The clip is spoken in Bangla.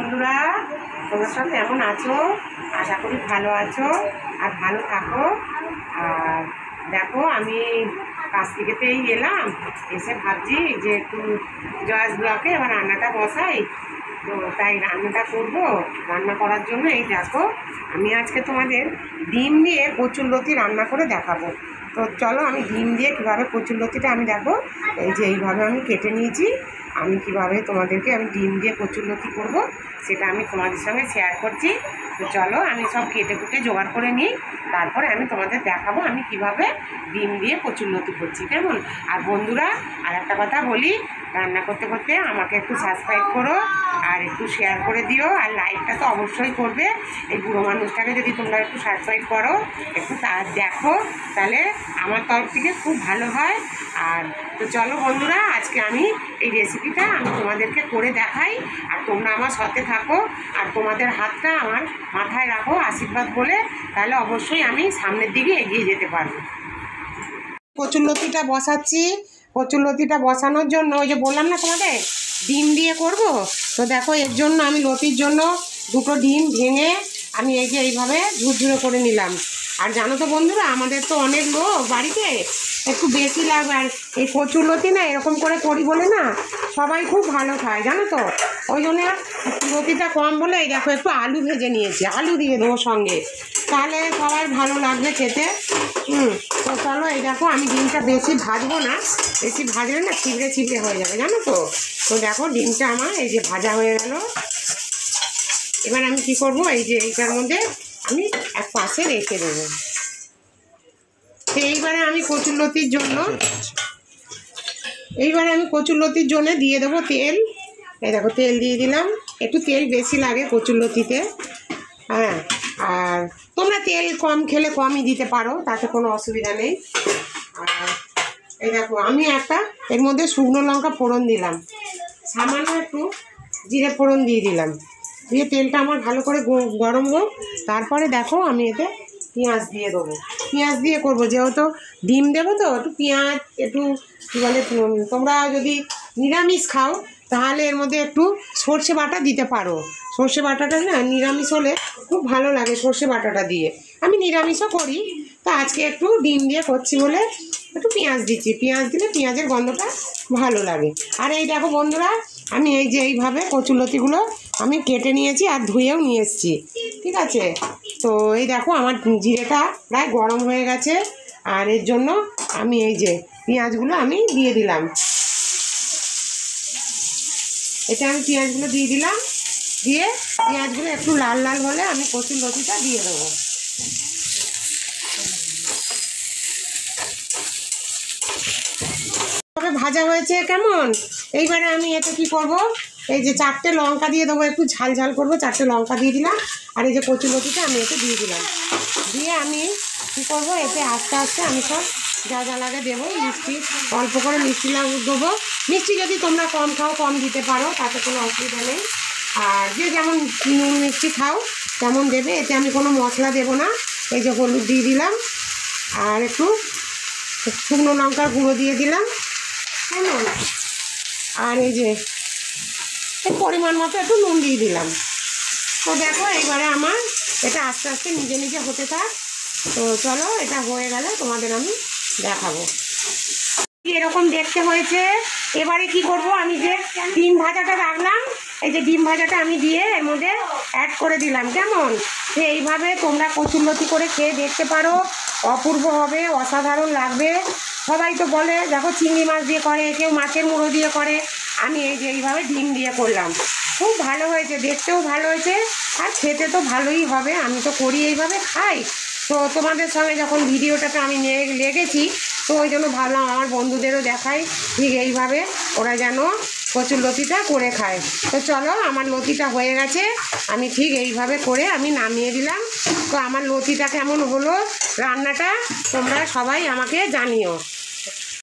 বন্ধুরা, তোমরা সব কেমন আছো? আশা করি ভালো আছো আর ভালো থাকো। আর দেখো, আমি কাজ থেকেতেই এলাম, এসে ভাবছি যে একটু জয়েস ব্লকে এবার রান্নাটা বসাই। তো তাই রান্নাটা করবো। রান্না করার জন্য এই দেখো, আমি আজকে তোমাদের ডিম দিয়ে কচুরলতি রান্না করে দেখাবো। তো চলো, আমি ডিম দিয়ে কীভাবে কচুরলতিটা আমি দেখো, এই যে এইভাবে আমি কেটে নিয়েছি। আমি কিভাবে তোমাদেরকে আমি ডিম দিয়ে কচুরলতি করব সেটা আমি তোমাদের সঙ্গে শেয়ার করছি। তো চলো, আমি সব কেটে কুটে জোগাড় করে নিই, তারপরে আমি তোমাদের দেখাবো আমি কিভাবে ডিম দিয়ে কচুরলতি করছি, কেমন? আর বন্ধুরা, আর একটা কথা বলি, রান্না করতে করতে আমাকে একটু সাবস্ক্রাইব করো আর একটু শেয়ার করে দিও, আর লাইকটা তো অবশ্যই করবে। এই বুড়ো মানুষটাকে যদি তোমরা একটু সাবস্ক্রাইব করো, একটু দেখো, তাহলে আমার তরফ থেকে খুব ভালো হয়। আর তো চলো বন্ধুরা, আজকে আমি এই রেসিপিটা আমি তোমাদেরকে করে দেখাই, আর তোমরা আমার সাথে থাকো, আর তোমাদের হাতটা আমার মাথায় রাখো আশীর্বাদ বলে, তাহলে অবশ্যই আমি সামনের দিকে এগিয়ে যেতে পারবো। কচুরলতিটা বসাচ্ছি। কচুরলতিটা বসানোর জন্য ওই যে বললাম না তোমাদের ডিম দিয়ে করব। তো দেখো, এর জন্য আমি লতির জন্য দুটো ডিম ভেঙে আমি এই যে এইভাবে ঝুরঝুরে করে নিলাম। আর জানো তো বন্ধুরা, আমাদের তো অনেক লোক বাড়িতে, একটু বেশি লাগবে। আর এই কচুরলতি না এরকম করে করি বলে না সবাই খুব ভালো খায়, জানো তো। ওই জন্য লতিটা কম বলে এই দেখো একটু আলু ভেজে নিয়েছি, আলু দিয়ে দেবো সঙ্গে, তাহলে সবাই ভালো লাগবে খেতে। তো চলো, এই দেখো আমি ডিমটা বেশি ভাজবো না, বেশি ভাজলে না ছিবড়ে ছিবড়ে হয়ে যাবে, জানো তো। তো দেখো, ডিমটা আমার এই যে ভাজা হয়ে গেল। এবার আমি কি করব, এই যে এইটার মধ্যে আমি এক পাশে রেখে দেবো। তো এইবারে আমি কচুরলতির জন্য দিয়ে দেবো তেল। এই দেখো, তেল দিয়ে দিলাম। একটু তেল বেশি লাগে কচুরলতিতে, হ্যাঁ। আর তোমরা তেল কম খেলে কমই দিতে পারো, তাতে কোনো অসুবিধা নেই। আর এই দেখো, আমি একটা এর মধ্যে শুকনো লঙ্কা ফোড়ন দিলাম, সামান্য একটু জিরে ফোড়ন দিয়ে দিলাম, দিয়ে তেলটা আমার ভালো করে গরম হোক। তারপরে দেখো, আমি এতে পেঁয়াজ দিয়ে দেবো। পেঁয়াজ দিয়ে করবো, যেহেতু ডিম দেবো, তো একটু পেঁয়াজ, একটু কী বলে, তোমরা যদি নিরামিষ খাও তাহলে এর মধ্যে একটু সর্ষে বাটা দিতে পারো। সর্ষে বাটাটা না নিরামিষ হলে খুব ভালো লাগে, সর্ষে বাটাটা দিয়ে। আমি নিরামিষও করি, তো আজকে একটু ডিম দিয়ে করছি বলে একটু পেঁয়াজ দিচ্ছি। পেঁয়াজ দিলে পেঁয়াজের গন্ধটা ভালো লাগে। আর এই দেখো বন্ধুরা, আমি এই যে এইভাবে কচুরলতিগুলো আমি কেটে নিয়েছি আর ধুয়েও নিয়ে এসেছি, ঠিক আছে। তো এই দেখো, আমার জিরেটা প্রায় গরম হয়ে গেছে, আর এর জন্য আমি এই যে পেঁয়াজগুলো আমি দিয়ে দিলাম। এটা আমি পেঁয়াজগুলো দিয়ে দিলাম, দিয়ে পেঁয়াজগুলো একটু লাল লাল হলে আমি কচুরলতিটা দিয়ে দেবো। তবে ভাজা হয়েছে কেমন। এইবারে আমি এতে কি করব, এই যে 4টে লঙ্কা দিয়ে দেবো, একটু ঝাল ঝাল করবো, 4টে লঙ্কা দিয়ে দিলাম। আর এই যে কচুরলতিটা আমি এতে দিয়ে দিলাম, দিয়ে আমি কী করবো, এতে আস্তে আস্তে আমি সব যা যা লাগে দেবো। মিষ্টি অল্প করে মিষ্টি দেবো। মিষ্টি যদি তোমরা কম খাও কম দিতে পারো, তাতে কোনো অসুবিধা নেই। আর যে যেমন নুন মিষ্টি খাও তেমন দেবে। এতে আমি কোনো মশলা দেবো না। এই যে হলুদ দিয়ে দিলাম, আর একটু শুকনো লঙ্কার গুঁড়ো দিয়ে দিলাম, কেমন। আর এই যে পরিমাণ মতো একটু নুন দিয়ে দিলাম। তো দেখো, এইবারে আমার এটা আস্তে আস্তে নিজে নিজে হতে থাক। তো চলো, এটা হয়ে গেলে তোমাদের আমি দেখাবো এরকম দেখতে হয়েছে। এবারে কি করব, আমি যে ডিম ভাজাটা রাখলাম, এই যে ডিম ভাজাটা আমি দিয়ে এর মধ্যে অ্যাড করে দিলাম, কেমন। তো এইভাবে তোমরা কচুরলতি করে খেয়ে দেখতে পারো, অপূর্ব হবে, অসাধারণ লাগবে। সবাই তো বলে দেখো চিংড়ি মাছ দিয়ে করে, কেউ মাছের মুড়ো দিয়ে করে, আমি এই যে এইভাবে ডিম দিয়ে করলাম। খুব ভালো হয়েছে, দেখতেও ভালো হয়েছে, আর খেতে তো ভালোই হবে। আমি তো করি এইভাবে খাই। তো তোমাদের সঙ্গে যখন ভিডিওটাতে আমি লেগেছি, তো ওই জন্য ভাবলাম আমার বন্ধুদেরও দেখাই, ঠিক এইভাবে ওরা যেন কচুরলতিটা করে খায়। তো চলো, আমার লতিটা হয়ে গেছে, আমি ঠিক এইভাবে করে আমি নামিয়ে দিলাম। তো আমার লতিটা কেমন হলো রান্নাটা তোমরা সবাই আমাকে জানিও।